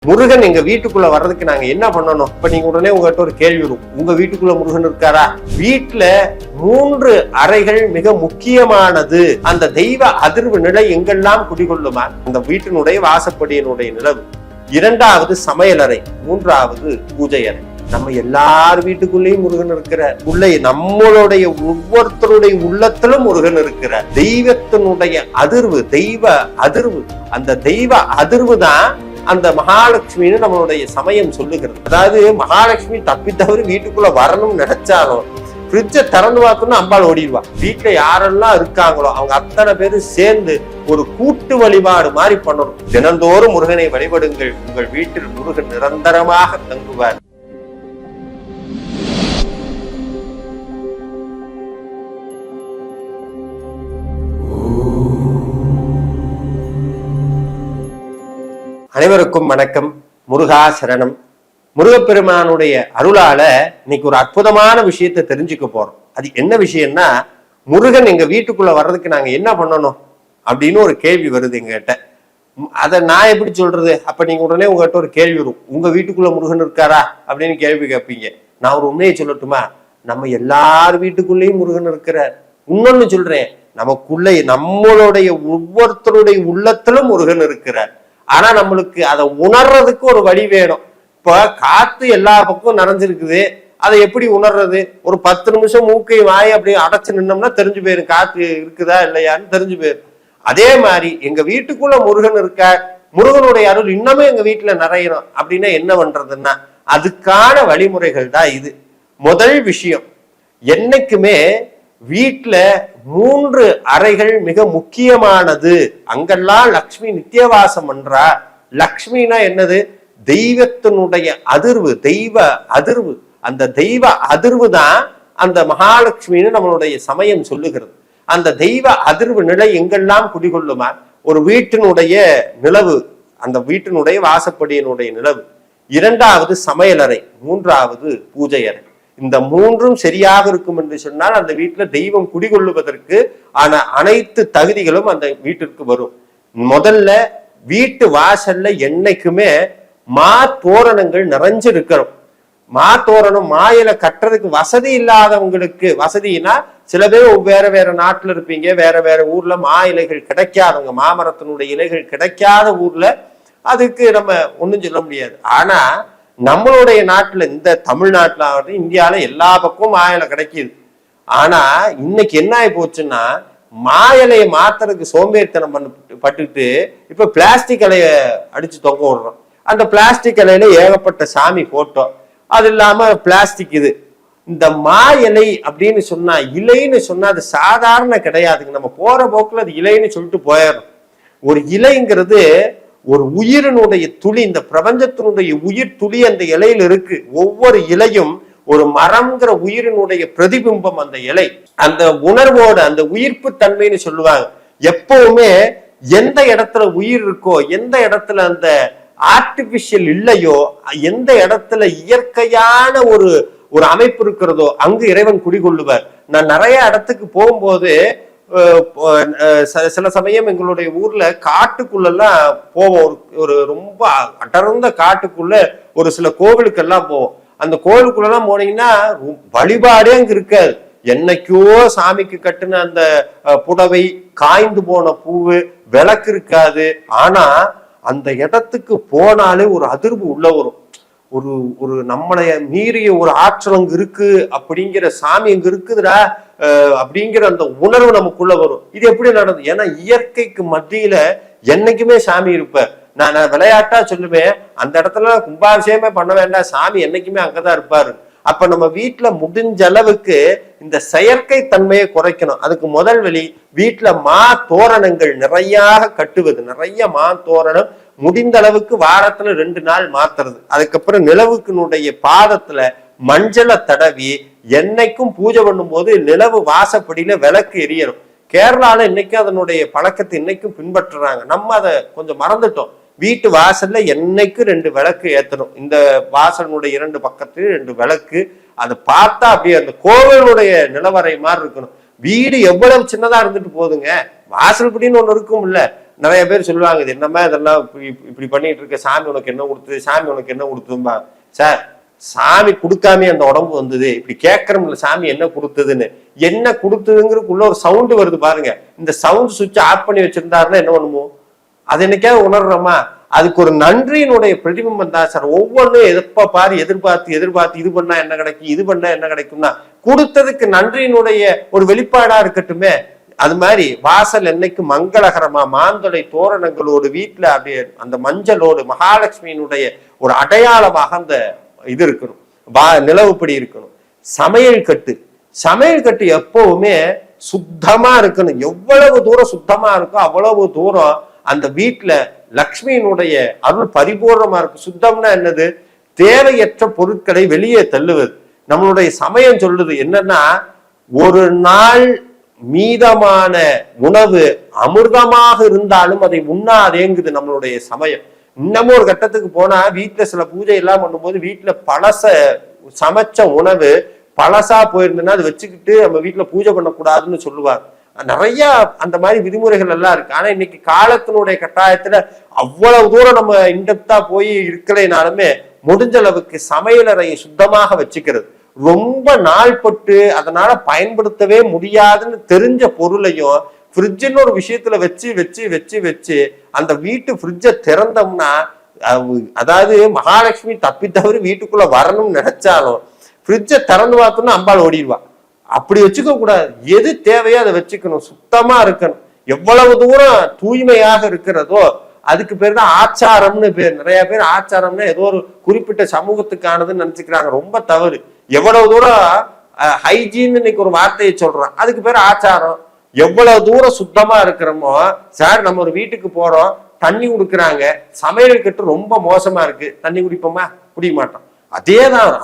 முருகன் எங்க வீட்டுக்குள்ள வர்றதுக்கு நாங்க என்ன பண்ணணும்? இப்ப நீங்க உடனே உங்ககிட்ட ஒரு கேள்வி வரும், உங்க வீட்டுக்குள்ள முருகன் இருக்காரா? வீட்டுல 3 அறைகள் மிக முக்கியமானது. அந்த தெய்வ அதிர்வு நிலை எங்கெல்லாம் குடிகொள்ளுமா? அந்த வீட்டினுடைய வாசப்படியினுடைய நிலவு. 2வது சமையலறை, 3வது பூஜை அறை. நம்ம எல்லார் வீட்டுக்குள்ளேயும் முருகன் இருக்கிற நம்மளுடைய ஒவ்வொருத்தருடைய உள்ளத்திலும் முருகன் இருக்கிற தெய்வத்தினுடைய அதிர்வு, தெய்வ அதிர்வு. அந்த தெய்வ அதிர்வு தான் அந்த மகாலட்சுமின்னு நம்மளுடைய சமயம் சொல்லுகிறது. அதாவது மகாலட்சுமி தப்பி தவறி வீட்டுக்குள்ள வரணும்னு நினைச்சாலும் ஃப்ரிட்ஜை திறந்து பார்க்கணும்னு அம்பாள் ஓடிடுவா. வீட்டுல யாரெல்லாம் இருக்காங்களோ அவங்க அத்தனை பேரும் சேர்ந்து ஒரு கூட்டு வழிபாடு மாதிரி பண்ணணும். தினந்தோறும் முருகனை வழிபடுங்கள், உங்கள் வீட்டில் முருகன் நிரந்தரமாக தங்குவார். அனைவருக்கும் வணக்கம். முருகா சரணம். முருகப்பெருமானுடைய அருளால இன்னைக்கு ஒரு அற்புதமான விஷயத்தை தெரிஞ்சுக்க போறோம். அது என்ன விஷயம்னா, முருகன் எங்க வீட்டுக்குள்ள வர்றதுக்கு நாங்க என்ன பண்ணணும் அப்படின்னு ஒரு கேள்வி வருது எங்ககிட்ட. அதை நான் எப்படி சொல்றது? அப்ப நீங்க உடனே உங்ககிட்ட ஒரு கேள்வி வரும், உங்க வீட்டுக்குள்ள முருகன் இருக்காரா அப்படின்னு கேள்வி கேட்பீங்க. நான் ஒரு உண்மையை சொல்லட்டுமா? நம்ம எல்லார் வீட்டுக்குள்ளேயும் முருகன் இருக்கிறார். இன்னொன்னு சொல்றேன், நமக்குள்ள நம்மளுடைய ஒவ்வொருத்தருடைய உள்ளத்திலும் முருகன் இருக்கிறார். ஆனா நம்மளுக்கு அதை உணர்றதுக்கு ஒரு வழி வேணும். இப்ப காத்து எல்லா பக்கமும் நிறைஞ்சிருக்குது, அதை எப்படி உணர்றது? ஒரு 10 நிமிஷம் மூக்கை வாய் அப்படி அடைச்சு நின்னோம்னா தெரிஞ்சு போயிரும் காத்து இருக்குதா இல்லையான்னு தெரிஞ்சு போயிரும். அதே மாதிரி எங்க வீட்டுக்குள்ள முருகன் இருக்கார், முருகனுடைய அருள் இன்னமே எங்க வீட்டுல நிறையணும் அப்படின்னா என்ன பண்றதுன்னா, அதுக்கான வழிமுறைகள் தான் இது. முதல் விஷயம், என்னைக்குமே வீட்டுல 3 அறைகள் மிக முக்கியமானது. அங்கெல்லாம் லக்ஷ்மி நித்தியவாசம் பண்றா. லக்ஷ்மினா என்னது? தெய்வத்தினுடைய அதிர்வு, தெய்வ அதிர்வு. அந்த தெய்வ அதிர்வு தான் அந்த மகாலட்சுமின்னு நம்மளுடைய சமயம் சொல்லுகிறது. அந்த தெய்வ அதிர்வு நிலை எங்கெல்லாம் குடிகொள்ளுமா? ஒரு வீட்டினுடைய நிலவு, அந்த வீட்டினுடைய வாசப்படியினுடைய நிலவு. 2வது சமையலறை, 3வது பூஜை அறை. இந்த 3ம் சரியாக இருக்கும் என்று சொன்னால் அந்த வீட்டுல தெய்வம் குடிகொள்ளுவதற்கு ஆன அனைத்து தகுதிகளும் அந்த வீட்டிற்கு வரும். முதல்ல வீட்டு வாசல்ல என்னைக்குமே தோரணங்கள் நிறைஞ்சு இருக்கணும். தோரணம் இலை கட்டுறதுக்கு வசதி இல்லாதவங்களுக்கு, வசதினா சில பேர் வேற வேற நாட்டுல இருப்பீங்க, வேற வேற ஊர்ல இலைகள் கிடைக்காதவங்க, மாமரத்தினுடைய இலைகள் கிடைக்காத ஊர்ல அதுக்கு நம்ம ஒண்ணும் சொல்ல முடியாது. ஆனா நம்மளுடைய நாட்டுல, இந்த தமிழ்நாட்டுல ஆகட்டும் இந்தியாவில எல்லா பக்கமும் இலை கிடைக்குது. ஆனா இன்னைக்கு என்ன ஆகி போச்சுன்னா, இலையை மாத்துறதுக்கு சோம்பேறித்தனம் பட்டுட்டு இப்ப பிளாஸ்டிக் இலைய அடிச்சு தொங்க விடுறோம். அந்த பிளாஸ்டிக் இலையில ஏகப்பட்ட சாமி போட்டோ, அது இல்லாம பிளாஸ்டிக் இது. இந்த இலை அப்படின்னு சொன்னா, இலைன்னு சொன்னா அது சாதாரண கிடையாதுங்க. நம்ம போற போக்குல அது இலைன்னு சொல்லிட்டு போயிடும். ஒரு இலைங்கிறது ஒரு உயிரினுடைய துளி, இந்த பிரபஞ்சத்தினுடைய உயிர் துளி அந்த இலையில இருக்கு. ஒவ்வொரு இலையும் ஒரு மரம்ங்கிற உயிரினுடைய பிரதிபிம்பம். அந்த இலை அந்த உணர்வோட அந்த உயிர்ப்பு தன்மைன்னு சொல்லுவாங்க. எப்பவுமே எந்த இடத்துல உயிர் இருக்கோ, எந்த இடத்துல அந்த ஆர்டிபிஷியல் இல்லையோ, எந்த இடத்துல இயற்கையான ஒரு அமைப்பு இருக்கிறதோ அங்கு இறைவன் குடிகொள்ளுவார். நான் நிறைய இடத்துக்கு போகும்போது, சில சமயம் எங்களுடைய ஊர்ல காட்டுக்குள்ளெல்லாம் போவோம். ஒரு ரொம்ப அடர்ந்த காட்டுக்குள்ள ஒரு சில கோவிலுக்கெல்லாம் போவோம். அந்த கோவிலுக்குள்ளெல்லாம் போனீங்கன்னா வழிபாடே அங்க இருக்காது. என்னைக்கோ சாமிக்கு கட்டுன அந்த புடவை, காய்ந்து போன பூவு, விளக்கு இருக்காது. ஆனா அந்த இடத்துக்கு போனாலே ஒரு அதிர்வு உள்ள வரும். ஒரு நம்மளைய மீறிய ஒரு ஆற்றல் அங்க இருக்கு, அப்படிங்கிற சாமி அங்க இருக்குதுடா அப்படிங்கிற அந்த உணர்வு நமக்குள்ள வரும். இது எப்படி நடந்தது? ஏன்னா இயற்கைக்கு மத்தியில என்னைக்குமே சாமி இருப்ப. நான் விளையாட்டா சொல்லுவேன், அந்த இடத்துல கும்பாபிஷேகமே பண்ண வேண்டாம், சாமி என்னைக்குமே அங்கதான் இருப்பாரு. அப்ப நம்ம வீட்டுல முடிஞ்ச அளவுக்கு இந்த செயற்கை தன்மையை குறைக்கணும். அதுக்கு முதல் வழி, வீட்டுல தோரணங்கள் நிறைய கட்டுவது. நிறைய தோரணம் முடிந்த அளவுக்கு வாரத்துல 2 நாள் மாத்துறது. அதுக்கப்புறம் நிலவுக்குனுடைய பாதத்துல மஞ்சளை தடவி என்னைக்கும் பூஜை பண்ணும் போது நிலவு வாசப்படியில விளக்கு எரியணும். கேரளால இன்னைக்கும் அதனுடைய பழக்கத்தை இன்னைக்கும் பின்பற்றுறாங்க. நம்ம அதை கொஞ்சம் மறந்துட்டோம். வீட்டு வாசல்ல என்னைக்கும் 2 விளக்கு ஏத்தணும். இந்த வாசலுடைய 2 பக்கத்துலயும் 2 விளக்கு. அதை பார்த்தா அப்படியே அந்த கோவிலுடைய நிலவரை மாதிரி இருக்கணும். வீடு எவ்வளவு சின்னதா இருந்துட்டு போதுங்க, வாசல் படின்னு ஒண்ணு இருக்கும் இல்ல. நிறைய பேர் சொல்லுவாங்க, இது என்னமா இதெல்லாம் இப்படி பண்ணிட்டு இருக்க, சாமி உனக்கு என்ன கொடுத்தது, சாமி உனக்கு என்ன கொடுத்தும்பா. சார், சாமி கொடுக்காமே அந்த உடம்பு வந்தது, இப்படி கேட்கறோம்ல சாமி என்ன கொடுத்ததுன்னு. என்ன கொடுத்ததுங்கிறதுக்குள்ள ஒரு சவுண்டு வருது பாருங்க. இந்த சவுண்ட் சுவிட்ச் ஆஃப் பண்ணி வச்சிருந்தாருன்னா என்ன பண்ணுமோ, அது என்னைக்காவது உணர்றோமா? அதுக்கு ஒரு நன்றியினுடைய பிரதிபிம்பம் தான் சார். ஒவ்வொன்றும் எப்ப பாரு எதிர்பார்த்து இது பண்ணா என்ன கிடைக்கும், இது பண்ணா என்ன கிடைக்கும்னா, கொடுத்ததுக்கு நன்றியினுடைய ஒரு வெளிப்பாடா இருக்கட்டுமே. அது மாதிரி வாசல் என்னைக்கு மங்களகரமா மாந்தொடை தோரணங்களோடு வீட்டுல அப்படியே அந்த மஞ்சளோடு மகாலட்சுமியினுடைய ஒரு அடையாளமாக அந்த இது இருக்கணும், நிலவுப்படி இருக்கணும். சமையல் கட்டு எப்பவுமே சுத்தமா இருக்கணும். எவ்வளவு தூரம் சுத்தமா இருக்கோ அவ்வளவு தூரம் அந்த வீட்டுல லக்ஷ்மியினுடைய அருள் பரிபூர்ணமா இருக்கு. சுத்தம்னா என்னது? தேவையற்ற பொருட்களை வெளியே தள்ளுவது. நம்மளுடைய சமயம் சொல்லுது என்னன்னா, ஒரு நாள் மீதமான உணவு அமிர்தமாக இருந்தாலும் அதை உண்ணாதேங்குது நம்மளுடைய சமயம். இன்னமும் ஒரு கட்டத்துக்கு போனா வீட்டுல சில பூஜை எல்லாம் பண்ணும்போது வீட்டுல பழச சமைச்ச உணவு பழசா போயிருந்ததுன்னா அது வச்சுக்கிட்டு நம்ம வீட்டுல பூஜை பண்ணக்கூடாதுன்னு சொல்லுவாங்க. நிறைய அந்த மாதிரி விதிமுறைகள் எல்லாம் இருக்கு. ஆனா இன்னைக்கு காலத்தினுடைய கட்டாயத்துல அவ்வளவு தூரம் நம்ம இன்டெப்தா போய் இருக்கலைனாலுமே முடிஞ்ச அளவுக்கு சமையலறையை சுத்தமாக வச்சுக்கிறது. ரொம்ப நாள்பட்டு அதனால பயன்படுத்தவே முடியாதுன்னு தெரிஞ்ச பொருளையும் ஃப்ரிட்ஜுன்னு ஒரு விஷயத்துல வச்சு வச்சு வச்சு வச்சு அந்த வீட்டு ஃப்ரிட்ஜை திறந்தோம்னா, அதாவது மகாலட்சுமி தப்பி தவறி வீட்டுக்குள்ள வரணும்னு நினைச்சாலும் ஃப்ரிட்ஜை திறந்து பார்த்தோம்னா அம்பாள் ஓடிடுவா. அப்படி வச்சுக்க கூடாது. எது தேவையோ அதை வச்சுக்கணும், சுத்தமா இருக்கணும். எவ்வளவு தூரம் தூய்மையாக இருக்கிறதோ அதுக்கு பேர் தான் ஆச்சாரம்னு பேர். நிறைய பேர் ஆச்சாரம்னா ஏதோ ஒரு குறிப்பிட்ட சமூகத்துக்கானதுன்னு நினைச்சுக்கிறாங்க. ரொம்ப தவறு. எவ்வளவு தூரம் ஹைஜீன் இன்னைக்கு ஒரு வார்த்தையை சொல்றான், அதுக்கு பேர் ஆச்சாரம். எவ்வளவு தூரம் சுத்தமா இருக்கிறோமோ, சார் நம்ம ஒரு வீட்டுக்கு போறோம், தண்ணி குடுக்குறாங்க, சமையல் கட்டு ரொம்ப மோசமா இருக்கு, தண்ணி குடிப்போமா? குடிக்க மாட்டோம்.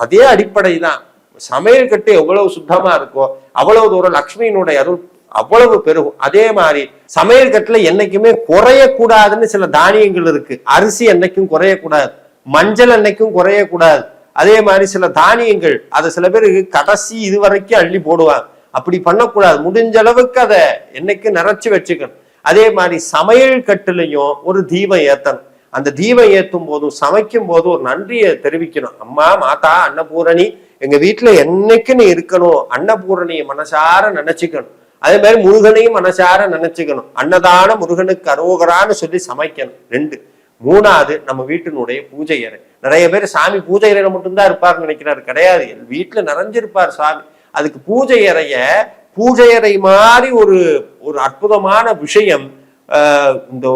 அதே அடிப்படை தான். சமையல் கட்டு எவ்வளவு சுத்தமா இருக்கோ அவ்வளவு தூரம் லக்ஷ்மியினுடைய அருள் அவ்வளவு பெருகும். அதே மாதிரி சமையல் கட்டுல என்னைக்குமே குறையக்கூடாதுன்னு சில தானியங்கள் இருக்கு. அரிசி என்னைக்கும் குறையக்கூடாது, மஞ்சள் என்னைக்கும் குறையக்கூடாது. அதே மாதிரி சில தானியங்கள் அதை சில பேருக்கு கடைசி இது வரைக்கும் அள்ளி போடுவாங்க. அப்படி பண்ணக்கூடாது. முடிஞ்ச அளவுக்கு அதை என்னைக்கும் நிறைச்சு வச்சுக்கணும். அதே மாதிரி சமையல் கட்டுலையும் ஒரு தீபம் ஏத்தணும். அந்த தீபம் ஏத்தும் போதும் சமைக்கும் போதும் ஒரு நன்றியை தெரிவிக்கணும். அம்மா, மாதா, அன்னபூரணி எங்க வீட்டுல என்னைக்கு நீ இருக்கணும், அன்னபூரணியை மனசார நினைச்சுக்கணும். அதே மாதிரி முருகனையும் மனசார நினைச்சுக்கணும். அன்னதான முருகனுக்கு அரோகரான்னு சொல்லி சமைக்கணும். 2. 3வது நம்ம வீட்டினுடைய பூஜை அறை. நிறைய பேர் சாமி பூஜை அறையில மட்டும்தான் இருப்பார்னு நினைக்கிறாரு. கிடையாது, வீட்டுல நிறைஞ்சிருப்பார் சாமி. அதுக்கு பூஜை அறை மாதிரி ஒரு அற்புதமான விஷயம். இந்த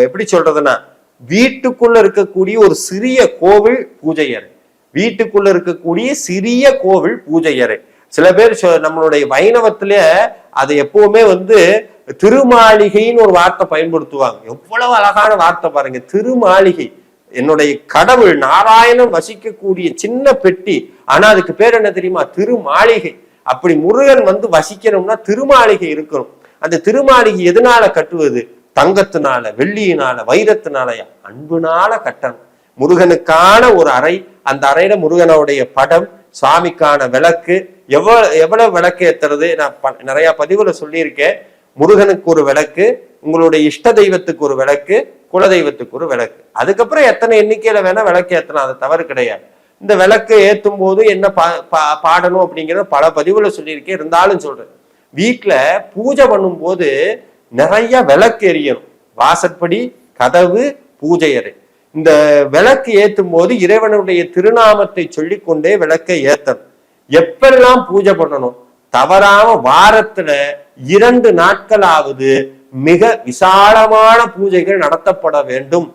எப்படி சொல்றதுன்னா, வீட்டுக்குள்ள இருக்கக்கூடிய ஒரு சிறிய கோவில் பூஜை அறை. வீட்டுக்குள்ள இருக்கக்கூடிய சிறிய கோவில் பூஜை அறை. சில பேர் நம்மளுடைய வைணவத்தில அதை எப்பவுமே திருமாளிகைன்னு ஒரு வார்த்தை பயன்படுத்துவாங்க. எவ்வளவு அழகான வார்த்தை பாருங்க, திருமாளிகை. என்னுடைய கடவுள் நாராயணன் வசிக்கக்கூடிய சின்ன பெட்டி, ஆனா அதுக்கு பேர் என்ன தெரியுமா? திருமாளிகை. அப்படி முருகன் வசிக்கணும்னா திருமாளிகை இருக்கணும். அந்த திருமாளிகை எதனால கட்டுவது? தங்கத்தினால, வெள்ளியினால, வைரத்தினாலயா? அன்புனால கட்டணும். முருகனுக்கான ஒரு அறை, அந்த அறையில முருகனுடைய படம், சுவாமிக்கான விளக்கு. எவ்வளவு விளக்கு ஏத்துறது நான் நிறைய பதிவுல சொல்லியிருக்கேன். முருகனுக்கு ஒரு விளக்கு, உங்களுடைய இஷ்ட தெய்வத்துக்கு ஒரு விளக்கு, குலதெய்வத்துக்கு ஒரு விளக்கு. அதுக்கப்புறம் எத்தனை எண்ணிக்கையில வேணா விளக்கு ஏத்தலாம், அது தவறு கிடையாது. இந்த விளக்கு ஏத்தும் போது என்ன பாடணும் அப்படிங்கிறத பல பதிவுல சொல்லியிருக்கேன். இருந்தாலும் சொல்றேன், வீட்டுல பூஜை பண்ணும் போது நிறைய விளக்கு எரியணும். வாசற்படி, கதவு, பூஜை அறை. இந்த விளக்கு ஏத்தும் போது இறைவனுடைய திருநாமத்தை சொல்லிக்கொண்டே விளக்கை ஏத்தணும். எப்பெல்லாம் பூஜை பண்ணணும்? தவறாம வாரத்துல 2 நாட்களாவது மிக விசாலமான பூஜைகள் நடத்தப்பட வேண்டும்.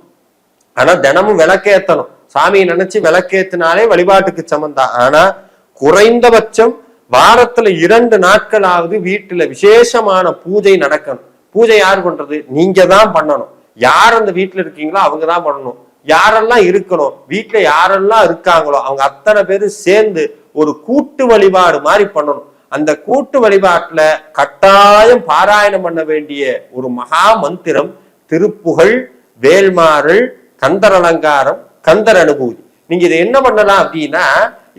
ஆனா தினமும் விளக்கேத்தணும். சாமியை நினைச்சு விளக்கேத்தினாலே வழிபாட்டுக்கு சமந்தான். ஆனா குறைந்தபட்சம் வாரத்துல 2 நாட்களாவது வீட்டுல விசேஷமான பூஜை நடக்கணும். பூஜை யார் பண்றது? நீங்க தான் பண்ணணும். யார் அந்த வீட்டுல இருக்கீங்களோ அவங்கதான் பண்ணணும். யாரெல்லாம் இருக்கணும், வீட்டுல யாரெல்லாம் இருக்காங்களோ அவங்க அத்தனை பேரும் சேர்ந்து ஒரு கூட்டு வழிபாடு மாதிரி பண்ணணும். அந்த கூட்டு வழிபாட்டுல கட்டாயம் பாராயணம் பண்ண வேண்டிய ஒரு மகா மந்திரம் திருப்புகழ், வேல்மாறல், கந்தர் அலங்காரம், கந்தர் அனுபூதி. நீங்க இதை என்ன பண்ணலாம் அப்படின்னா,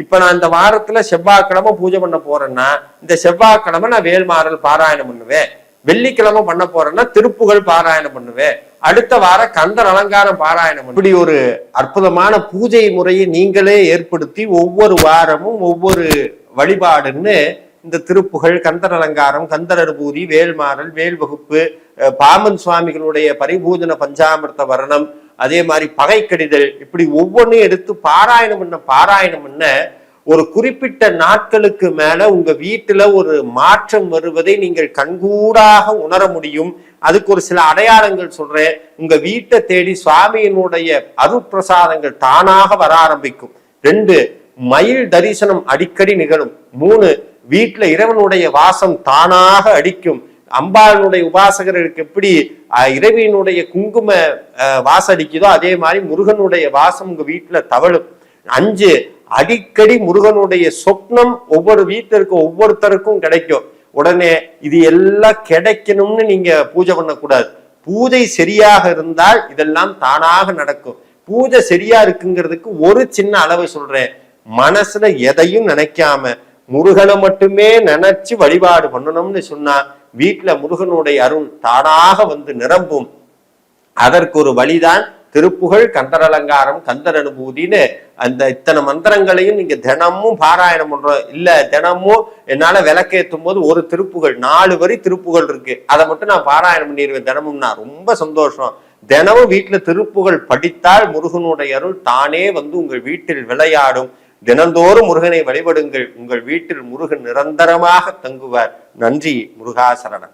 இப்ப நான் இந்த வாரத்துல செவ்வாய்க்கிழமை பூஜை பண்ண போறேன்னா இந்த செவ்வாய்க்கிழமை நான் வேல்மாறல் பாராயணம் பண்ணுவேன். வெள்ளிக்கிழமை பண்ண போறேன்னா திருப்புகழ் பாராயணம் பண்ணுவேன். அடுத்த வாரம் கந்தர் அலங்காரம் பாராயணம். இப்படி ஒரு அற்புதமான பூஜை முறையை நீங்களே ஏற்படுத்தி ஒவ்வொரு வாரமும் ஒவ்வொரு வழிபாடுன்னு இந்த திருப்புகழ், கந்தர் அலங்காரம், கந்தர் அனுபூதி, வேல்மாறல், வேல் வகுப்பு, பாமன் சுவாமிகளுடைய பரிபூஜன பஞ்சாமிர்த வர்ணம், அதே மாதிரி பகை கடிதல், இப்படி ஒவ்வொன்றையும் எடுத்து பாராயணம் என்ன ஒரு குறிப்பிட்ட நாட்களுக்கு மேல உங்க வீட்டுல ஒரு மாற்றம் வருவதை நீங்கள் கண்கூடாக உணர முடியும். அதுக்கு ஒரு சில அடையாளங்கள் சொல்றேன். உங்க வீட்டை தேடி சுவாமியினுடைய அருட்பிரசாதங்கள் தானாக வர ஆரம்பிக்கும். 2, மயில் தரிசனம் அடிக்கடி நிகழும். 3, வீட்டுல இறைவனுடைய வாசம் தானாக அடிக்கும். அம்பாளுடைய உபாசகர்களுக்கு எப்படி இறைவியினுடைய குங்கும வாசம் அடிக்குதோ அதே மாதிரி முருகனுடைய வாசம் உங்க வீட்டுல தவழும். 5, அடிக்கடி முருகனுடைய சொப்னம் ஒவ்வொரு வீட்டிற்கு ஒவ்வொருத்தருக்கும் கிடைக்கும். உடனே இது எல்லாம் கிடைக்கணும்னு நீங்க பூஜை பண்ணக்கூடாது. பூஜை சரியாக இருந்தால் இதெல்லாம் தானாக நடக்கும். பூஜை சரியா இருக்குங்கிறதுக்கு ஒரு சின்ன அளவு சொல்றேன். மனசுல எதையும் நினைக்காம முருகனை மட்டுமே நினைச்சு வழிபாடு பண்ணணும்னு சொன்னா வீட்டுல முருகனுடைய அருள் தானாக வந்து நிரம்பும். அதற்கு ஒரு வழிதான் திருப்புகழ், கந்தர் அலங்காரம், கந்தர் அனுபூதின்னு அந்த இத்தனை மந்திரங்களையும் நீங்க தினமும் பாராயணம் பண்றோம். இல்ல தினமும் என்னால விளக்கேற்றும் போது ஒரு திருப்புகழ் 4 வரி திருப்புகழ் இருக்கு, அதை மட்டும் நான் பாராயணம் பண்ணிடுவேன் தினமும்னா ரொம்ப சந்தோஷம். தினமும் வீட்டுல திருப்புகழ் படித்தால் முருகனுடைய அருள் தானே வந்து உங்கள் வீட்டில் விளையாடும். தினந்தோறும் முருகனை வழிபடுங்கள். உங்கள் வீட்டில் முருகன் நிரந்தரமாக தங்குவார். நன்றி. முருகாசரணம்.